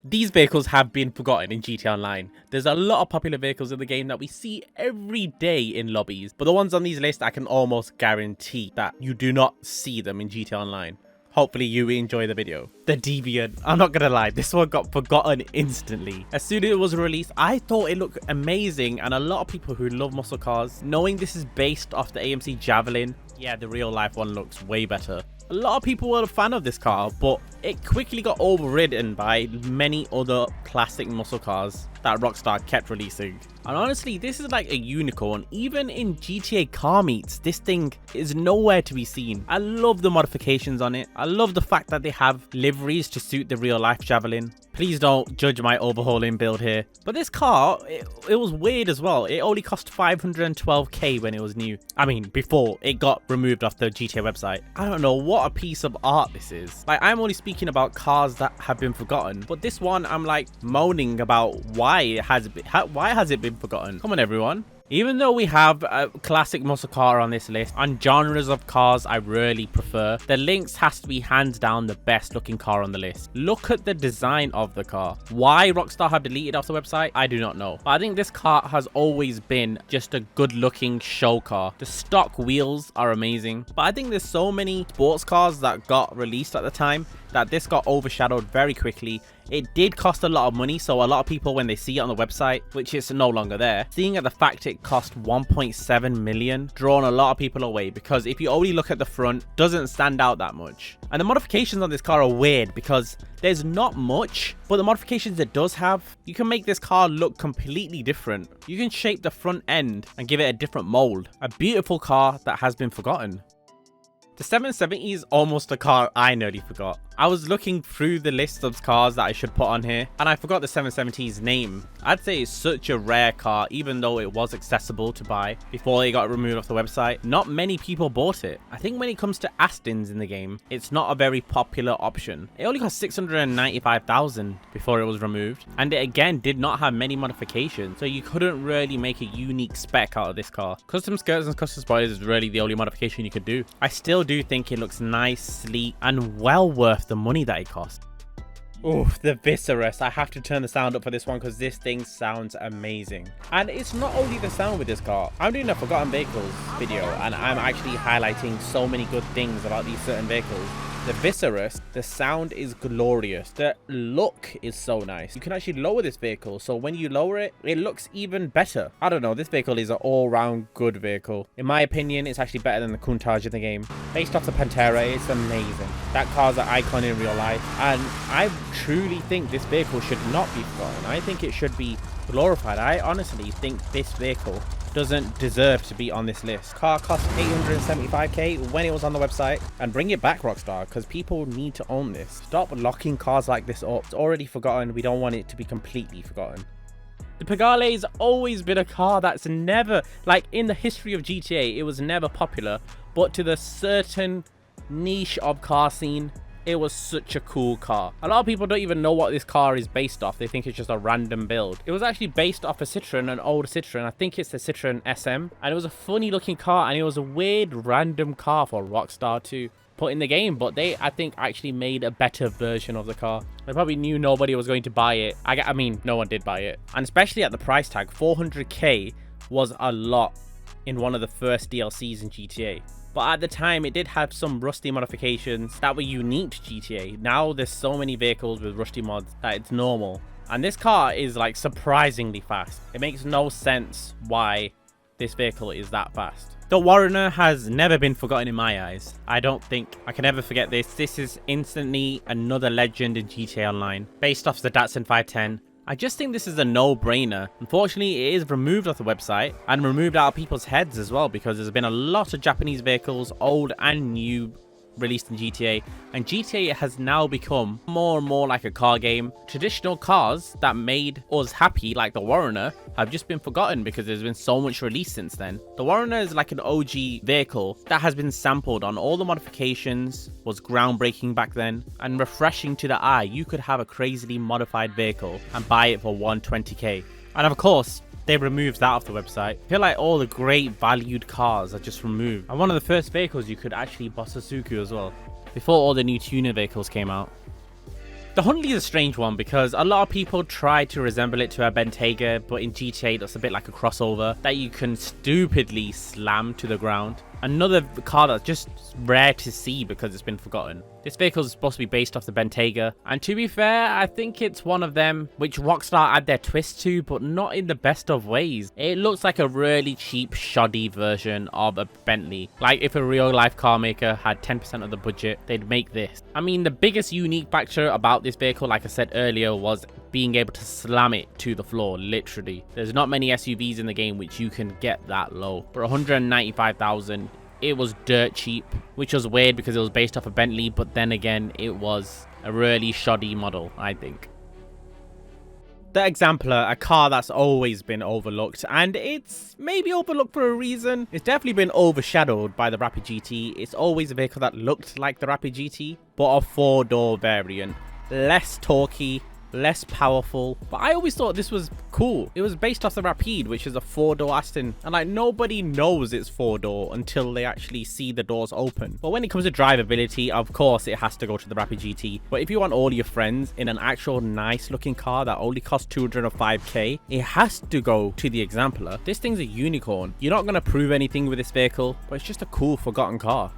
These vehicles have been forgotten in GTA Online. There's a lot of popular vehicles in the game that we see every day in lobbies, but the ones on these lists I can almost guarantee that you do not see them in GTA Online. Hopefully you enjoy the video. The Deviant. I'm not gonna lie, this one got forgotten instantly. As soon as it was released, I thought it looked amazing, and a lot of people who love muscle cars, knowing this is based off the AMC Javelin, yeah, the real life one looks way better. A lot of people were a fan of this car, but it quickly got overridden by many other classic muscle cars that Rockstar kept releasing. And honestly, this is like a unicorn. Even in GTA car meets, this thing is nowhere to be seen. I love the modifications on it. I love the fact that they have liveries to suit the real life Javelin. Please don't judge my overhauling build here. But this car, it was weird as well. It only cost 512k when it was new. I mean, before it got removed off the GTA website. I don't know what a piece of art this is. Like, I'm only speaking about cars that have been forgotten. But this one, I'm like moaning about why has it been forgotten? Come on, everyone. Even though we have a classic muscle car on this list, on genres of cars I really prefer, the Lynx has to be hands down the best looking car on the list. Look at the design of the car. Why Rockstar have deleted off the website, I do not know. But I think this car has always been just a good looking show car. The stock wheels are amazing. But I think there's so many sports cars that got released at the time that this got overshadowed very quickly. It did cost a lot of money, so a lot of people, when they see it on the website, which is no longer there, seeing at the fact it cost 1.7 million, drawn a lot of people away, because if you only look at the front, doesn't stand out that much. And the modifications on this car are weird because there's not much, but the modifications it does have, you can make this car look completely different. You can shape the front end and give it a different mold. A beautiful car that has been forgotten. The 770 is almost a car I nearly forgot. I was looking through the list of cars that I should put on here, and I forgot the 770's name. I'd say it's such a rare car, even though it was accessible to buy before it got removed off the website. Not many people bought it. I think when it comes to Astons in the game, it's not a very popular option. It only cost 695,000 before it was removed, and it again did not have many modifications, so you couldn't really make a unique spec out of this car. Custom skirts and custom spoilers is really the only modification you could do. I still do think it looks nice, sleek, and well worth the money that it cost. Oof, the Viseris. I have to turn the sound up for this one because this thing sounds amazing. And it's not only the sound with this car. I'm doing a Forgotten Vehicles video and I'm actually highlighting so many good things about these certain vehicles. The Viseris, the sound is glorious. The look is so nice. You can actually lower this vehicle, so when you lower it, it looks even better. I don't know, this vehicle is an all-round good vehicle. In my opinion, it's actually better than the Countach in the game. Based off the Pantera, it's amazing. That car's an icon in real life, and I truly think this vehicle should not be forgotten. I think it should be glorified. I honestly think this vehicle doesn't deserve to be on this list. Car cost 875k when it was on the website, and bring it back, Rockstar, because people need to own this. Stop locking cars like this up. It's already forgotten. We don't want it to be completely forgotten. The Pegassi has always been a car that's never, like in the history of GTA, it was never popular, but to the certain niche of car scene, it was such a cool car. A lot of people don't even know what this car is based off. They think it's just a random build. It was actually based off a Citroen, an old Citroen. I think it's the Citroen SM. And it was a funny looking car, and it was a weird random car for Rockstar to put in the game. But they, I think, actually made a better version of the car. They probably knew nobody was going to buy it. I mean, no one did buy it. And especially at the price tag, 400k was a lot in one of the first DLCs in GTA. But at the time, it did have some rusty modifications that were unique to GTA. Now there's so many vehicles with rusty mods that it's normal. And this car is like surprisingly fast. It makes no sense why this vehicle is that fast. The Warrener has never been forgotten in my eyes. I don't think I can ever forget this. This is instantly another legend in GTA Online. Based off the Datsun 510. I just think this is a no-brainer. Unfortunately, it is removed off the website and removed out of people's heads as well, because there's been a lot of Japanese vehicles, old and new, released in GTA, and GTA has now become more and more like a car game. Traditional cars that made us happy, like the Warrener, have just been forgotten because there's been so much release since then. The Warrener is like an OG vehicle that has been sampled on all the modifications, was groundbreaking back then, and refreshing to the eye. You could have a crazily modified vehicle and buy it for 120k. And of course, they removed that off the website. I feel like all the great valued cars are just removed. And one of the first vehicles you could actually Bossasuku as well, before all the new tuner vehicles came out. The Huntley is a strange one because a lot of people try to resemble it to a Bentayga, but in GTA that's a bit like a crossover that you can stupidly slam to the ground. Another car that's just rare to see because it's been forgotten. This vehicle is supposed to be based off the Bentayga, and to be fair, I think it's one of them which Rockstar add their twist to, but not in the best of ways. It looks like a really cheap, shoddy version of a Bentley. Like if a real life car maker had 10% of the budget, they'd make this. I mean, the biggest unique factor about this vehicle, like I said earlier, was being able to slam it to the floor, literally. There's not many SUVs in the game which you can get that low. For 195,000, it was dirt cheap, which was weird because it was based off a Bentley, but then again, it was a really shoddy model, I think. The Exemplar, a car that's always been overlooked, and it's maybe overlooked for a reason. It's definitely been overshadowed by the Rapid GT. It's always a vehicle that looked like the Rapid GT, but a 4-door variant. Less torquey, less powerful, but I always thought this was cool. It was based off the Rapide, which is a 4-door Aston, and like nobody knows it's 4-door until they actually see the doors open. But when it comes to drivability, of course it has to go to the Rapid GT. But if you want all your friends in an actual nice looking car that only costs 205k, it has to go to the Exemplar. This thing's a unicorn. You're not going to prove anything with this vehicle, but it's just a cool forgotten car.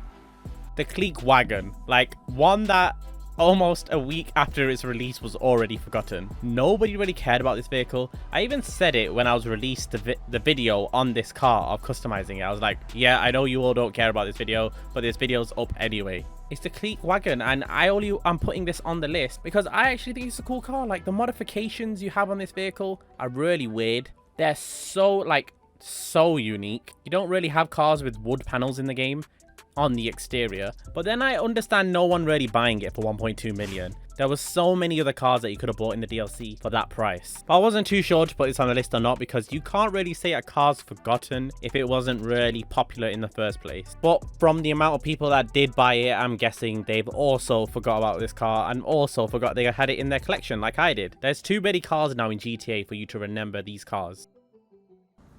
The Cleck wagon, like one that almost a week after its release was already forgotten. Nobody really cared about this vehicle. I even said it when I was released the video on this car of customizing it. I was like, yeah, I know you all don't care about this video, but this video's up anyway. It's the Cleck wagon, and I'm putting this on the list because I actually think it's a cool car. Like the modifications you have on this vehicle are really weird. They're so unique. You don't really have cars with wood panels in the game on the exterior, but then I understand no one really buying it for 1.2 million. There was so many other cars that you could have bought in the DLC for that price. But I wasn't too sure to put this on the list or not because you can't really say a car's forgotten if it wasn't really popular in the first place. But from the amount of people that did buy it, I'm guessing they've also forgot about this car and also forgot they had it in their collection like I did. There's too many cars now in GTA for you to remember these cars.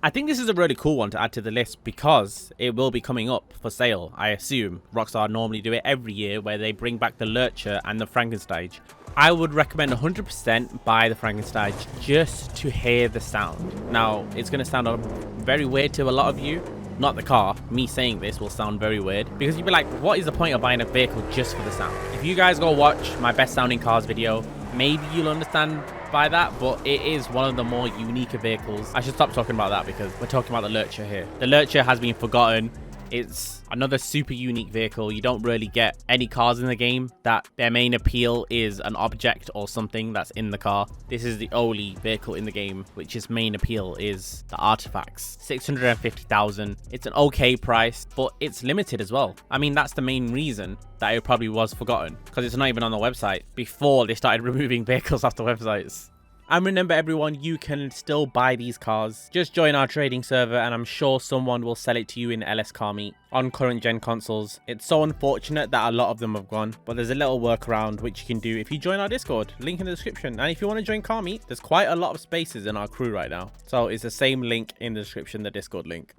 I think this is a really cool one to add to the list because it will be coming up for sale, I assume. Rockstar normally do it every year where they bring back the Lurcher and the Frankenstein. I would recommend 100% buy the Frankenstein just to hear the sound. Now, it's going to sound very weird to a lot of you. Not the car. Me saying this will sound very weird because you'd be like, what is the point of buying a vehicle just for the sound? If you guys go watch my best sounding cars video, maybe you'll understand by that, but it is one of the more unique vehicles. I should stop talking about that because we're talking about the Lurcher here. The Lurcher has been forgotten. It's another super unique vehicle. You don't really get any cars in the game that their main appeal is an object or something that's in the car. This is the only vehicle in the game which its main appeal is the artifacts. 650,000. It's an okay price, but it's limited as well. I mean, that's the main reason that it probably was forgotten because it's not even on the website before they started removing vehicles off the websites. And remember everyone, you can still buy these cars. Just join our trading server and I'm sure someone will sell it to you in LS Car Meet on current gen consoles. It's so unfortunate that a lot of them have gone, but there's a little workaround which you can do if you join our Discord. Link in the description. And if you want to join Car Meet, there's quite a lot of spaces in our crew right now. So it's the same link in the description, the Discord link.